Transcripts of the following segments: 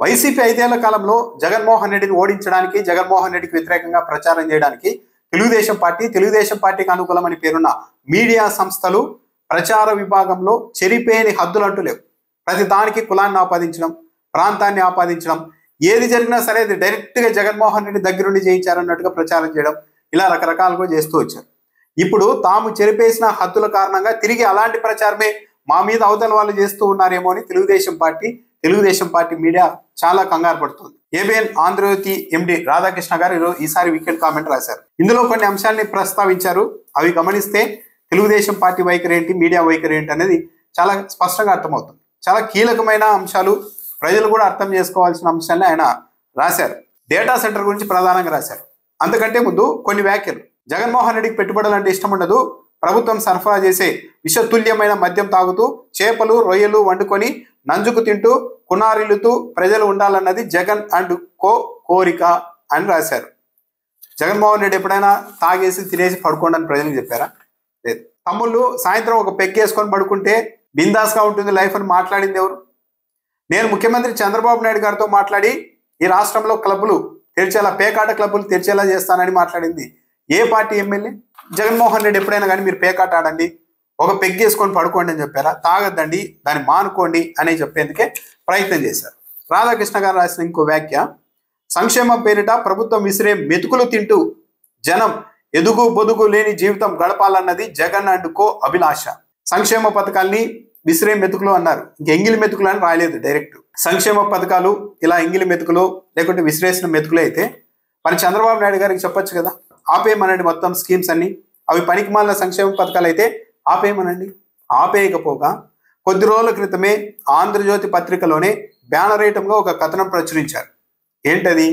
YCP 5 ఏళ్ల కాలంలో జగన్మోహన్ రెడ్డిని ఓడించడానికి, జగన్మోహన్ రెడ్డికి వ్యతిరేకంగా ప్రచారం చేయడానికి తెలుగుదేశం పార్టీకి అనుకూలమని పేరున్న మీడియా సంస్థలు ప్రచార విభాగంలో చెరిపేని హద్దులంటూ లేవు. ప్రతి దానికి కులాన్ని ఆపాదించడం, ప్రాంతాన్ని ఆపాదించడం, ఏది జరిగినా సరే అది డైరెక్ట్గా జగన్మోహన్ రెడ్డి దగ్గరుండి చేయించారన్నట్టుగా ప్రచారం చేయడం, ఇలా రకరకాలుగా చేస్తూ వచ్చారు. ఇప్పుడు తాము చెరిపేసిన హద్దుల కారణంగా తిరిగి అలాంటి ప్రచారమే మా మీద అవతల వాళ్ళు చేస్తూ ఉన్నారేమో అని తెలుగుదేశం పార్టీ మీడియా చాలా కంగారు పడుతుంది. ఏబిఎన్ ఆంధ్రజ్యోతి ఎండి రాధాకృష్ణ గారు ఈసారి వీకెండ్ కామెంట్ రాశారు. ఇందులో కొన్ని అంశాలని ప్రస్తావించారు. అవి గమనిస్తే తెలుగుదేశం పార్టీ వైఖరి ఏంటి, మీడియా వైఖరి ఏంటి అనేది చాలా స్పష్టంగా అర్థమవుతుంది. చాలా కీలకమైన అంశాలు, ప్రజలు కూడా అర్థం చేసుకోవాల్సిన అంశాలని ఆయన రాశారు. డేటా సెంటర్ గురించి ప్రధానంగా రాశారు. అంతకంటే ముందు కొన్ని వ్యాఖ్యలు. జగన్మోహన్ రెడ్డికి పెట్టుబడులు అంటే ఇష్టం ఉండదు, ప్రభుత్వం సరఫరా చేసే విషతుల్యమైన మద్యం తాగుతూ చేపలు రొయ్యలు వండుకొని నంజుకు తింటూ కునారిల్లుతూ ప్రజలు ఉండాలన్నది జగన్ అండ్ కో కోరిక అని రాశారు. జగన్మోహన్ రెడ్డి ఎప్పుడైనా తాగేసి తినేసి పడుకోండి అని ప్రజలకు చెప్పారా? లేదు. తమ్ముళ్ళు సాయంత్రం ఒక పెగ్గేసుకొని పడుకుంటే బిందాస్గా ఉంటుంది లైఫ్ అని మాట్లాడింది ఎవరు? నేను ముఖ్యమంత్రి చంద్రబాబు నాయుడు గారితో మాట్లాడి ఈ రాష్ట్రంలో క్లబ్బులు తెరిచేలా, పేకాట క్లబ్బులు తెరిచేలా చేస్తానని మాట్లాడింది ఏ పార్టీ ఎమ్మెల్యే? జగన్మోహన్ రెడ్డి ఎప్పుడైనా కానీ మీరు పేకాట ఆడండి, ఒక పెగ్గేసుకొని పడుకోండి అని చెప్పారా? తాగద్దండి, దాన్ని మానుకోండి అని చెప్పేందుకే ప్రయత్నం చేశారు. రాధాకృష్ణ గారు రాసిన ఇంకో వ్యాఖ్య, సంక్షేమం పేరిట ప్రభుత్వం విసిరే మెతుకులు తింటూ జనం ఎదుగు బొదుగు లేని జీవితం గడపాలన్నది జగన్ అండ్ కో అభిలాష. సంక్షేమ పథకాల్ని విసిరే మెతుకులు అన్నారు, ఇంక ఎంగిలి మెతుకులు అని రాయలేదు. డైరెక్ట్ సంక్షేమ పథకాలు ఇలా ఎంగిలి మెతుకులు లేకుంటే విసిరేసిన మెతుకులు అయితే మరి చంద్రబాబు నాయుడు గారికి చెప్పొచ్చు కదా, ఆపేయమనండి మొత్తం స్కీమ్స్ అన్ని, అవి పనికిమాలిన సంక్షేమ పథకాలు అయితే ఆపేయమనండి. ఆపేయకపోగా కొద్ది రోజుల క్రితమే ఆంధ్రజ్యోతి పత్రికలోనే బ్యానరేటంగా ఒక కథనం ప్రచురించారు. ఏంటది?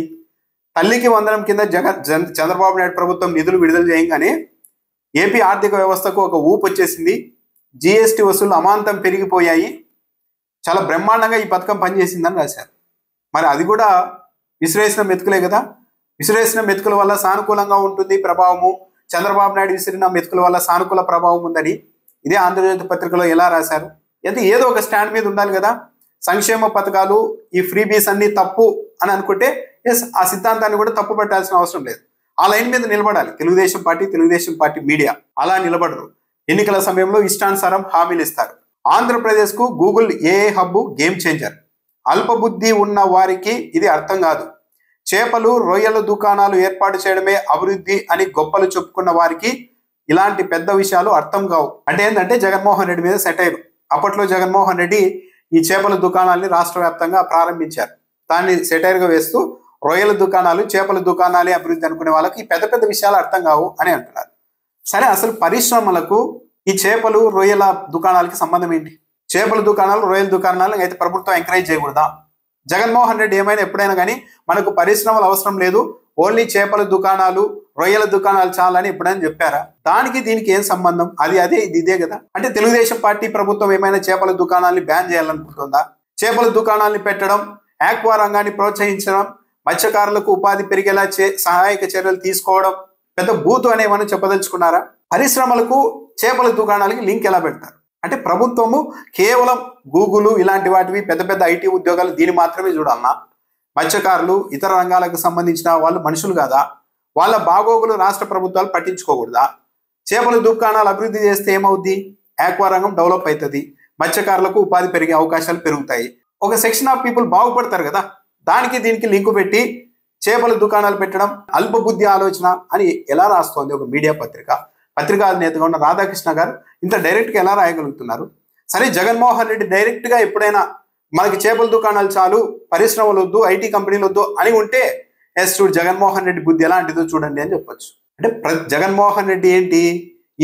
తల్లికి వందనం కింద చంద్రబాబు నాయుడు ప్రభుత్వం నిధులు విడుదల చేయగానే ఏపీ ఆర్థిక వ్యవస్థకు ఒక ఊపు వచ్చేసింది, జిఎస్టీ వసూళ్లు అమాంతం పెరిగిపోయాయి, చాలా బ్రహ్మాండంగా ఈ పథకం పనిచేసిందని రాశారు. మరి అది కూడా విసిరేసిన మెతుకులే కదా. విసిరేసిన మెతుకుల వల్ల సానుకూలంగా ఉంటుంది ప్రభావము, చంద్రబాబు నాయుడు విసిరిన మెతుకుల వల్ల సానుకూల ప్రభావం ఉందని ఇదే ఆంధ్రజ్యోతి పత్రికలో ఎలా రాశారు? అయితే ఏదో ఒక స్టాండ్ మీద ఉండాలి కదా. సంక్షేమ పథకాలు ఈ ఫ్రీబీస్ అన్ని తప్పు అని అనుకుంటే ఎస్, ఆ సిద్ధాంతాన్ని కూడా తప్పు పట్టాల్సిన అవసరం లేదు. ఆ లైన్ మీద నిలబడాలి తెలుగుదేశం పార్టీ మీడియా. అలా నిలబడరు. ఎన్నికల సమయంలో ఇష్టానుసారం హామీలు ఇస్తారు. ఆంధ్రప్రదేశ్కు Google AI hub game changer. అల్పబుద్ధి ఉన్న వారికి ఇది అర్థం కాదు. చేపలు రొయ్యల దుకాణాలు ఏర్పాటు చేయడమే అభివృద్ధి అని గొప్పలు చెప్పుకున్న వారికి ఇలాంటి పెద్ద విషయాలు అర్థం కావు. అంటే ఏంటంటే జగన్మోహన్ రెడ్డి మీద సెటైర్. అప్పట్లో జగన్మోహన్ రెడ్డి ఈ చేపల దుకాణాలని రాష్ట్ర వ్యాప్తంగా ప్రారంభించారు. దాన్ని సెటైర్గా వేస్తూ రొయ్యల దుకాణాలు చేపల దుకాణాలే అభివృద్ధి అనుకునే వాళ్ళకి ఈ పెద్ద పెద్ద విషయాలు అర్థం కావు అని అంటున్నారు. సరే, అసలు పరిశ్రమలకు ఈ చేపలు రొయ్యల దుకాణాలకి సంబంధం ఏంటి? చేపల దుకాణాలు రొయ్యల దుకాణాలను అయితే ప్రభుత్వం ఎంకరేజ్ చేయకూడదా? జగన్మోహన్ రెడ్డి ఏమైనా ఎప్పుడైనా కానీ మనకు పరిశ్రమలు అవసరం లేదు, ఓన్లీ చేపల దుకాణాలు రొయ్యల దుకాణాలు చాలని ఎప్పుడైనా చెప్పారా? దానికి దీనికి ఏం సంబంధం? ఇది ఇదే కదా. అంటే తెలుగుదేశం పార్టీ ప్రభుత్వం ఏమైనా చేపల దుకాణాలని బ్యాన్ చేయాలనుకుంటుందా? చేపల దుకాణాలని పెట్టడం, ఆక్వా రంగాన్ని ప్రోత్సహించడం, మత్స్యకారులకు ఉపాధి పెరిగేలా సహాయక చర్యలు తీసుకోవడం పెద్ద బూతు అని ఏమైనా చెప్పదలుచుకున్నారా? పరిశ్రమలకు చేపల దుకాణాలకి లింక్ ఎలా పెడతారు? అంటే ప్రభుత్వము కేవలం గూగుల్ ఇలాంటి వాటివి పెద్ద పెద్ద ఐటీ ఉద్యోగాలు దీన్ని మాత్రమే చూడాలన్నా? మత్స్యకారులు ఇతర రంగాలకు సంబంధించిన వాళ్ళు మనుషులు కాదా? వాళ్ళ బాగోగులు రాష్ట్ర ప్రభుత్వాలు పట్టించుకోకూడదా? చేపల దుకాణాలు అభివృద్ధి చేస్తే ఏమవుద్ది? ఆక్వా రంగం డెవలప్ అవుతుంది, మత్స్యకారులకు ఉపాధి పెరిగే అవకాశాలు పెరుగుతాయి, ఒక సెక్షన్ ఆఫ్ పీపుల్ బాగుపడతారు కదా. దానికి దీనికి లింకు పెట్టి చేపల దుకాణాలు పెట్టడం అల్పబుద్ధి ఆలోచన అని ఎలా రాస్తోంది ఒక మీడియా పత్రికా అధినేతగా ఉన్న రాధాకృష్ణ గారు? ఇంత డైరెక్ట్గా ఎలా రాయగలుగుతున్నారు? సరే, జగన్మోహన్ రెడ్డి డైరెక్ట్గా ఎప్పుడైనా మనకి చేపల దుకాణాలు చాలు, పరిశ్రమలు వద్దు, ఐటీ కంపెనీలు వద్దు అని ఉంటే ఎస్ చూడు జగన్మోహన్ రెడ్డి బుద్ధి ఎలాంటిదో చూడండి అని చెప్పొచ్చు. అంటే జగన్మోహన్ రెడ్డి ఏంటి,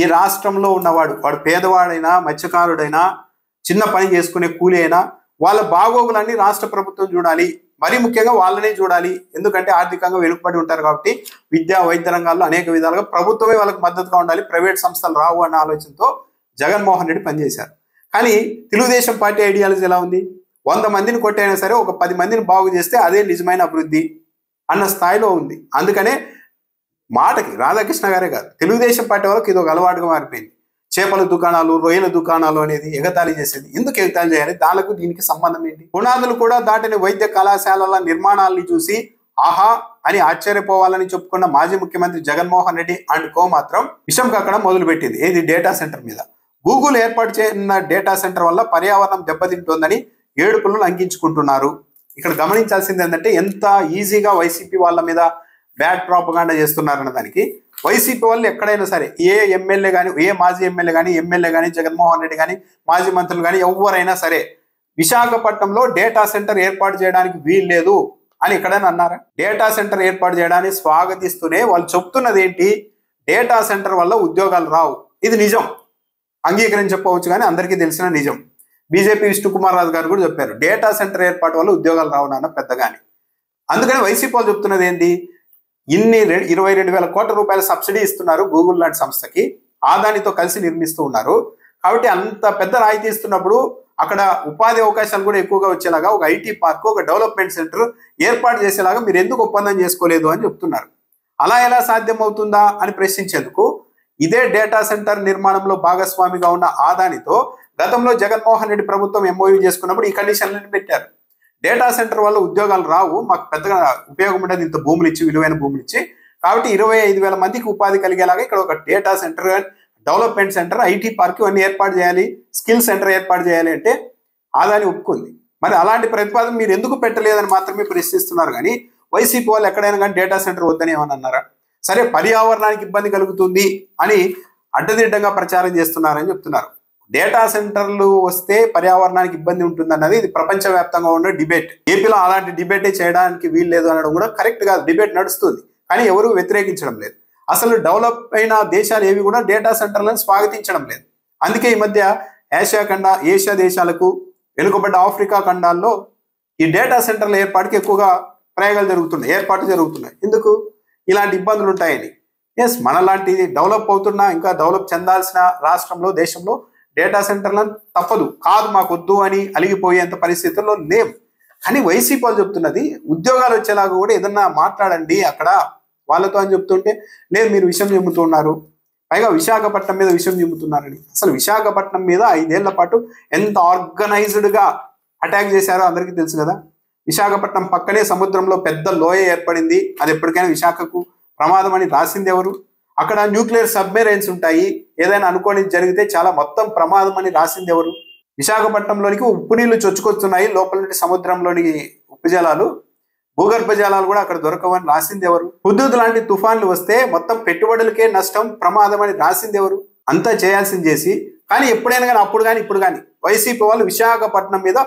ఈ రాష్ట్రంలో ఉన్నవాడు, వాడు పేదవాడైనా మత్స్యకారుడైనా చిన్న పని చేసుకునే కూలి అయినా వాళ్ళ బాగోగులన్నీ రాష్ట్ర ప్రభుత్వం చూడాలి, మరీ ముఖ్యంగా వాళ్ళనే చూడాలి. ఎందుకంటే ఆర్థికంగా వెనుకబడి ఉంటారు కాబట్టి విద్యా వైద్య రంగాల్లో అనేక విధాలుగా ప్రభుత్వమే వాళ్ళకి మద్దతుగా ఉండాలి, ప్రైవేట్ సంస్థలు రావు అన్న ఆలోచనతో జగన్మోహన్ రెడ్డి పనిచేశారు. కానీ తెలుగుదేశం పార్టీ ఐడియాలజీ ఎలా ఉంది? 100 మందిని కొట్టైనా సరే ఒక 10 మందిని బాగు చేస్తే అదే నిజమైన అభివృద్ధి అన్న స్థాయిలో ఉంది. అందుకనే మాటకి రాధాకృష్ణ గారే కాదు, తెలుగుదేశం పార్టీ వాళ్ళకి ఇది ఒక అలవాటుగా మారిపోయింది. చేపల దుకాణాలు, రొయ్యల దుకాణాలు అనేది ఎగతాళి చేసేది. ఎందుకు ఎగతాళి చేయాలి? దానికి దీనికి సంబంధం ఏంటి? పునాదులు కూడా దాటిన వైద్య కళాశాలల నిర్మాణాలని చూసి ఆహా అని ఆశ్చర్యపోవాలని చెప్పుకున్న మాజీ ముఖ్యమంత్రి జగన్మోహన్ రెడ్డి అండ్ కో మాత్రం విషం కక్కడం మొదలుపెట్టింది. ఏది? డేటా సెంటర్ మీద. గూగుల్ ఏర్పాటు చేసిన డేటా సెంటర్ వల్ల పర్యావరణం దెబ్బతింటోందని ఏడుపులు లంకించుకుంటున్నారు. ఇక్కడ గమనించాల్సింది ఏంటంటే ఎంత ఈజీగా వైసీపీ వాళ్ళ మీద బ్యాడ్ ప్రాపగాండా చేస్తున్నారన్న దానికి వైసీపీ వాళ్ళు ఎక్కడైనా సరే ఏ ఎమ్మెల్యే కానీ, ఏ మాజీ ఎమ్మెల్యే కానీ, జగన్మోహన్ రెడ్డి కానీ, మాజీ మంత్రులు కానీ ఎవరైనా సరే విశాఖపట్నంలో డేటా సెంటర్ ఏర్పాటు చేయడానికి వీల్లేదు అని ఎక్కడైనా అన్నారా? డేటా సెంటర్ ఏర్పాటు చేయడానికి స్వాగతిస్తూనే వాళ్ళు చెప్తున్నది ఏంటి? డేటా సెంటర్ వల్ల ఉద్యోగాలు రావు. ఇది నిజం, అంగీకరించకపోవచ్చు కానీ అందరికీ తెలిసిన నిజం. బీజేపీ విష్ణుకుమార్ రాజు గారు కూడా చెప్పారు డేటా సెంటర్ ఏర్పాటు వల్ల ఉద్యోగాలు రావు నాన్న పెద్దగాని. అందుకని వైసీపీ వాళ్ళు చెప్తున్నది ఏంటి? ఇన్ని 22,000 కోట్ల రూపాయల సబ్సిడీ ఇస్తున్నారు గూగుల్ లాంటి సంస్థకి, ఆదానితో కలిసి నిర్మిస్తూ ఉన్నారు. కాబట్టి అంత పెద్ద రాయితీ ఇస్తున్నప్పుడు అక్కడ ఉపాధి అవకాశాలు కూడా ఎక్కువగా వచ్చేలాగా ఒక ఐటీ పార్క్, ఒక డెవలప్మెంట్ సెంటర్ ఏర్పాటు చేసేలాగా మీరు ఎందుకు ఒప్పందం చేసుకోలేదు అని చెప్తున్నారు. అలా ఎలా సాధ్యం అవుతుందా అని ప్రశ్నించేందుకు ఇదే డేటా సెంటర్ నిర్మాణంలో భాగస్వామిగా ఉన్న ఆదానితో గతంలో జగన్మోహన్ రెడ్డి ప్రభుత్వం ఎంఓయూ చేసుకున్నప్పుడు ఈ కండిషన్లను పెట్టారు. డేటా సెంటర్ వల్ల ఉద్యోగాలు రావు, మాకు పెద్దగా ఉపయోగం ఉండదు ఇంత భూములు ఇచ్చి, విలువైన భూములు ఇచ్చి, కాబట్టి 25,000 మందికి ఉపాధి కలిగేలాగా ఇక్కడ ఒక data centre, development centre, IT park ఇవన్నీ ఏర్పాటు చేయాలి, స్కిల్ సెంటర్ ఏర్పాటు చేయాలి అంటే ఆదాని ఒప్పుకుంది. మరి అలాంటి ప్రతిపాదన మీరు ఎందుకు పెట్టలేదని మాత్రమే ప్రశ్నిస్తున్నారు. కానీ వైసీపీ వాళ్ళు ఎక్కడైనా కానీ డేటా సెంటర్ వద్దని ఏమని అన్నారా? సరే పర్యావరణానికి ఇబ్బంది కలుగుతుంది అని అడ్డదిడ్డంగా ప్రచారం చేస్తున్నారని చెప్తున్నారు. డేటా సెంటర్లు వస్తే పర్యావరణానికి ఇబ్బంది ఉంటుంది అన్నది ఇది ప్రపంచవ్యాప్తంగా ఉన్న డిబేట్. ఏపీలో అలాంటి డిబేటే చేయడానికి వీల్లేదు అనడం కూడా కరెక్ట్ కాదు. డిబేట్ నడుస్తుంది కానీ ఎవరు వ్యతిరేకించడం లేదు. అసలు డెవలప్ అయిన దేశాలు ఏవి కూడా డేటా సెంటర్లను స్వాగతించడం లేదు. అందుకే ఈ మధ్య ఏషియా దేశాలకు, వెనుకబడ్డ ఆఫ్రికా ఖండాల్లో ఈ డేటా సెంటర్ల ఏర్పాటుకి ఎక్కువగా ఏర్పాటు జరుగుతున్నాయి. ఎందుకు? ఇలాంటి ఇబ్బందులు ఉంటాయని. ఎస్, మనలాంటి డెవలప్ అవుతున్నా ఇంకా డెవలప్ చెందాల్సిన రాష్ట్రంలో, దేశంలో డేటా సెంటర్లను తప్పదు, కాదు మాకు వద్దు అని అలిగిపోయేంత పరిస్థితుల్లో లేవు. కానీ వైసీపీ వాళ్ళు చెప్తున్నది ఉద్యోగాలు వచ్చేలాగా కూడా ఏదన్నా మాట్లాడండి అక్కడ వాళ్ళతో అని చెప్తుంటే లేదు మీరు విషయం చెబుతున్నారు, పైగా విశాఖపట్నం మీద విషయం చెబుతున్నారని. అసలు విశాఖపట్నం మీద 5 ఏళ్ల పాటు ఎంత ఆర్గనైజ్డ్గా అటాక్ చేశారో అందరికీ తెలుసు కదా. విశాఖపట్నం పక్కనే సముద్రంలో పెద్ద లోయ ఏర్పడింది, అది ఎప్పటికైనా విశాఖకు ప్రమాదం అని రాసింది ఎవరు? అక్కడ న్యూక్లియర్ సబ్మెరైన్స్ ఉంటాయి, ఏదైనా అనుకోని జరిగితే చాలా మొత్తం ప్రమాదం అని రాసింది ఎవరు? విశాఖపట్నంలోనికి ఉప్పు నీళ్లు చొచ్చుకొస్తున్నాయి, లోపల నుండి సముద్రంలోని ఉప్పు జలాలు, భూగర్భ జలాలు కూడా అక్కడ దొరకవని రాసింది ఎవరు? హుదూద్ లాంటి తుఫాన్లు వస్తే మొత్తం పెట్టుబడులకే నష్టం, ప్రమాదం అని రాసింది ఎవరు? అంతా చేయాల్సింది చేసి, కానీ ఎప్పుడైనా కానీ అప్పుడు కానీ ఇప్పుడు కానీ వైసీపీ వాళ్ళు విశాఖపట్నం మీద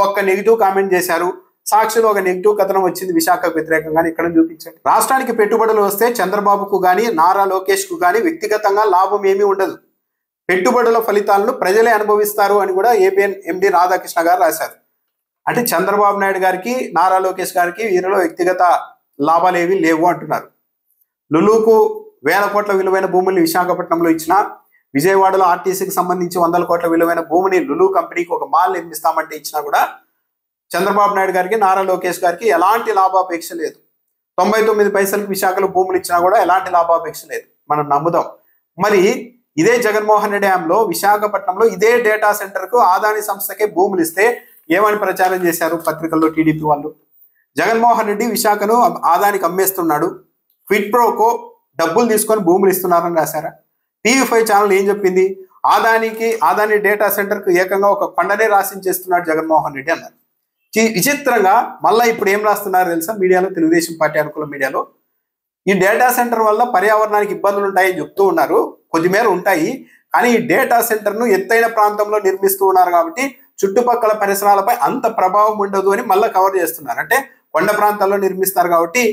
ఒక్క నెగిటివ్ కామెంట్ చేశారు. సాక్షిలో ఒక నెగిటివ్ కథనం వచ్చింది విశాఖకు వ్యతిరేకంగా, ఇక్కడ చూపించండి. రాష్ట్రానికి పెట్టుబడులు వస్తే చంద్రబాబుకు కానీ నారా లోకేష్ కు కానీ వ్యక్తిగతంగా లాభం ఏమీ ఉండదు, పెట్టుబడుల ఫలితాలను ప్రజలే అనుభవిస్తారు అని కూడా ఏపీఎన్ ఎండి రాధాకృష్ణ గారు రాశారు. అంటే చంద్రబాబు నాయుడు గారికి, నారా లోకేష్ గారికి వీరిలో వ్యక్తిగత లాభాలు ఏవి లేవు అంటున్నారు. లులుకు 1,000 కోట్ల విలువైన భూముల్ని విశాఖపట్నంలో ఇచ్చిన, విజయవాడలో ఆర్టీసీకి సంబంధించి 100 కోట్ల విలువైన భూమిని లులు కంపెనీకి ఒక మాల్ నిర్మిస్తామంటే ఇచ్చినా కూడా చంద్రబాబు నాయుడు గారికి, నారా లోకేష్ గారికి ఎలాంటి లాభాపేక్ష లేదు. 99 పైసలకు విశాఖలో భూములు ఇచ్చినా కూడా ఎలాంటి లాభాపేక్ష లేదు, మనం నమ్ముదాం. మరి ఇదే జగన్మోహన్ రెడ్డి హయాంలో విశాఖపట్నంలో ఇదే డేటా సెంటర్కు ఆదాని సంస్థకే భూములు ఇస్తే ఏమని ప్రచారం చేశారు పత్రికల్లో టీడీపీ వాళ్ళు? జగన్మోహన్ రెడ్డి విశాఖను ఆదానికి అమ్మేస్తున్నాడు, క్విడ్ ప్రోకో డబ్బులు తీసుకొని భూములు ఇస్తున్నారని రాశారా? టీవీ5 ఛానల్ ఏం చెప్పింది? ఆదాని డేటా సెంటర్కు ఏకంగా ఒక కొండనే రాసించేస్తున్నాడు జగన్మోహన్ రెడ్డి అన్నారు. విచిత్రంగా మళ్ళీ ఇప్పుడు ఏం రాస్తున్నారు తెలుసా? మీడియాలో, తెలుగుదేశం పార్టీ అనుకూల మీడియాలో ఈ డేటా సెంటర్ వల్ల పర్యావరణానికి ఇబ్బందులు ఉంటాయని చెప్తూ ఉన్నారు. కొద్దిమేర ఉంటాయి, కానీ ఈ డేటా సెంటర్ను ఎత్తైన ప్రాంతంలో నిర్మిస్తూ ఉన్నారు కాబట్టి చుట్టుపక్కల పరిసరాలపై అంత ప్రభావం ఉండదు అని మళ్ళీ కవర్ చేస్తున్నారు. అంటే కొండ ప్రాంతాల్లో నిర్మిస్తారు కాబట్టి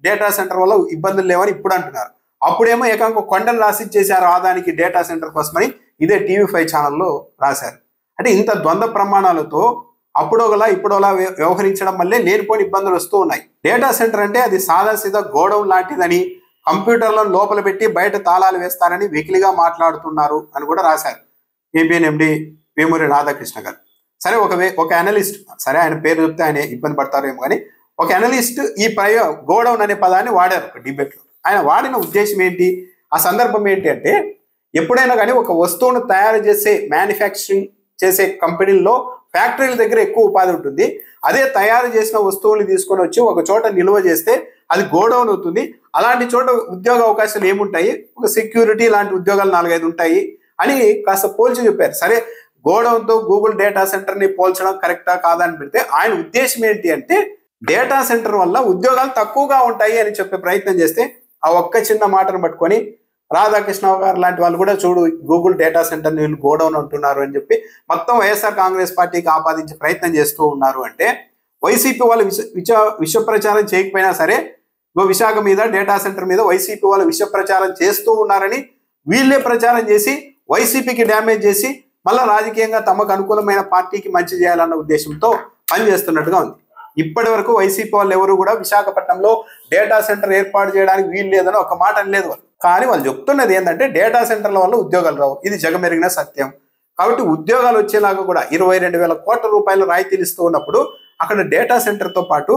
డేటా సెంటర్ వల్ల ఇబ్బందులు లేవని ఇప్పుడు అంటున్నారు. అప్పుడేమో ఏకంగా కొండను రాసిచ్చేశారు ఆదానికి డేటా సెంటర్ కోసమని ఇదే టీవీ5 ఛానల్లో రాశారు. అంటే ఇంత ద్వంద్వ ప్రమాణాలతో అప్పుడోగలా ఇప్పుడోలా వ్యవహరించడం వల్లే లేనిపోని ఇబ్బందులు వస్తూ ఉన్నాయి. డేటా సెంటర్ అంటే అది సాదాసీదా గోడౌన్ లాంటిదని, కంప్యూటర్లను లోపల పెట్టి బయట తాళాలు వేస్తారని వెకిలిగా మాట్లాడుతున్నారు అని కూడా రాశారు ఏపీఎన్ ఎండి వేమూరి రాధాకృష్ణ గారు. సరే ఒక అనలిస్ట్, సరే ఆయన పేరు చెప్తే ఆయన ఇబ్బంది పడతారేమో కానీ ఒక అనలిస్ట్ ఈ గోడౌన్ అనే పదాన్ని వాడారు ఒక డిబేట్లో. ఆయన వాడిన ఉద్దేశం ఏంటి, ఆ సందర్భం ఏంటి అంటే ఎప్పుడైనా కానీ ఒక వస్తువును తయారు చేసే మ్యానుఫ్యాక్చరింగ్ చేసే కంపెనీల్లో ఫ్యాక్టరీల దగ్గర ఎక్కువ ఉపాధి ఉంటుంది. అదే తయారు చేసిన వస్తువులు తీసుకొని వచ్చి ఒక చోట నిల్వ చేస్తే అది గోడౌన్ అవుతుంది. అలాంటి చోట ఉద్యోగ అవకాశాలు ఏముంటాయి, ఒక సెక్యూరిటీ లాంటి ఉద్యోగాలు 4-5 ఉంటాయి అని కాస్త పోల్చి చెప్పారు. సరే, గోడౌన్తో గూగుల్ డేటా సెంటర్ని పోల్చడం కరెక్టా కాదా అని పెడితే ఆయన ఉద్దేశం ఏంటి అంటే డేటా సెంటర్ వల్ల ఉద్యోగాలు తక్కువగా ఉంటాయి అని చెప్పే ప్రయత్నం చేస్తే ఆ ఒక్క చిన్న మాటను పట్టుకొని రాధాకృష్ణ గారు లాంటి వాళ్ళు కూడా చూడు గూగుల్ డేటా సెంటర్ వీళ్ళు గోడౌన్ అంటున్నారు అని చెప్పి మొత్తం వైఎస్ఆర్ కాంగ్రెస్ పార్టీకి ఆపాదించే ప్రయత్నం చేస్తూ ఉన్నారు. అంటే వైసీపీ వాళ్ళు విష ప్రచారం చేయకపోయినా సరే విశాఖ మీద డేటా సెంటర్ మీద వైసీపీ వాళ్ళు విష ప్రచారం చేస్తూ ఉన్నారని వీళ్ళే ప్రచారం చేసి వైసీపీకి డ్యామేజ్ చేసి మళ్ళీ రాజకీయంగా తమకు అనుకూలమైన పార్టీకి మంచి చేయాలన్న ఉద్దేశంతో పనిచేస్తున్నట్టుగా ఉంది. ఇప్పటి వరకు వైసీపీ వాళ్ళు ఎవరు కూడా విశాఖపట్నంలో డేటా సెంటర్ ఏర్పాటు చేయడానికి వీలు లేదని ఒక మాట అనలేదు వాళ్ళు. కానీ వాళ్ళు చెప్తున్నది ఏంటంటే డేటా సెంటర్ల వల్ల ఉద్యోగాలు రావు, ఇది జగమెరిగిన సత్యం. కాబట్టి ఉద్యోగాలు వచ్చేలాగా కూడా 22,000 కోట్ల రూపాయలు రాయితీలు ఇస్తూ ఉన్నప్పుడు అక్కడ డేటా సెంటర్తో పాటు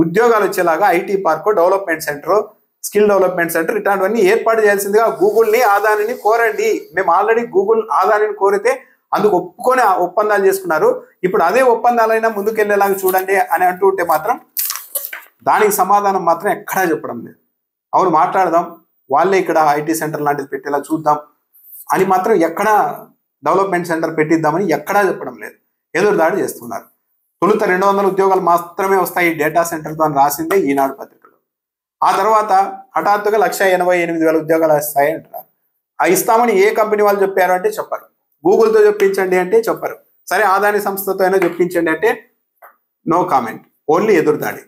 ఉద్యోగాలు వచ్చేలాగా IT park, development centre, skill development centre ఇట్లాంటివన్నీ ఏర్పాటు చేయాల్సిందిగా గూగుల్ని అదానిని కోరండి. మేము ఆల్రెడీ గూగుల్ అదానిని కోరితే అందుకు ఒప్పుకొని ఒప్పందాలు చేసుకున్నారు. ఇప్పుడు అదే ఒప్పందాలైనా ముందుకెళ్లేలాగా చూడండి అని అంటూ ఉంటే మాత్రం దానికి సమాధానం మాత్రం ఎక్కడా చెప్పడం లేదు. అవును మాట్లాడదాం, వాళ్ళే ఇక్కడ ఐటీ సెంటర్ లాంటిది పెట్టేలా చూద్దాం అని మాత్రం ఎక్కడా డెవలప్మెంట్ సెంటర్ పెట్టిద్దామని ఎక్కడా చెప్పడం లేదు. ఎదురుదాడి చేస్తున్నారు. తొలుత 200 ఉద్యోగాలు మాత్రమే వస్తాయి డేటా సెంటర్తో అని రాసిందే ఈనాడు పత్రికలో. ఆ తర్వాత హఠాత్తుగా 1,88,000 ఉద్యోగాలు వస్తాయి అంటున్నారు. ఆ ఇస్తామని ఏ కంపెనీ వాళ్ళు చెప్పారు అంటే చెప్పరు. గూగుల్తో చెప్పించండి అంటే చెప్పరు. సరే, ఆదాని సంస్థతో అయినా చెప్పించండి అంటే నో కామెంట్, ఓన్లీ ఎదురుదాడి.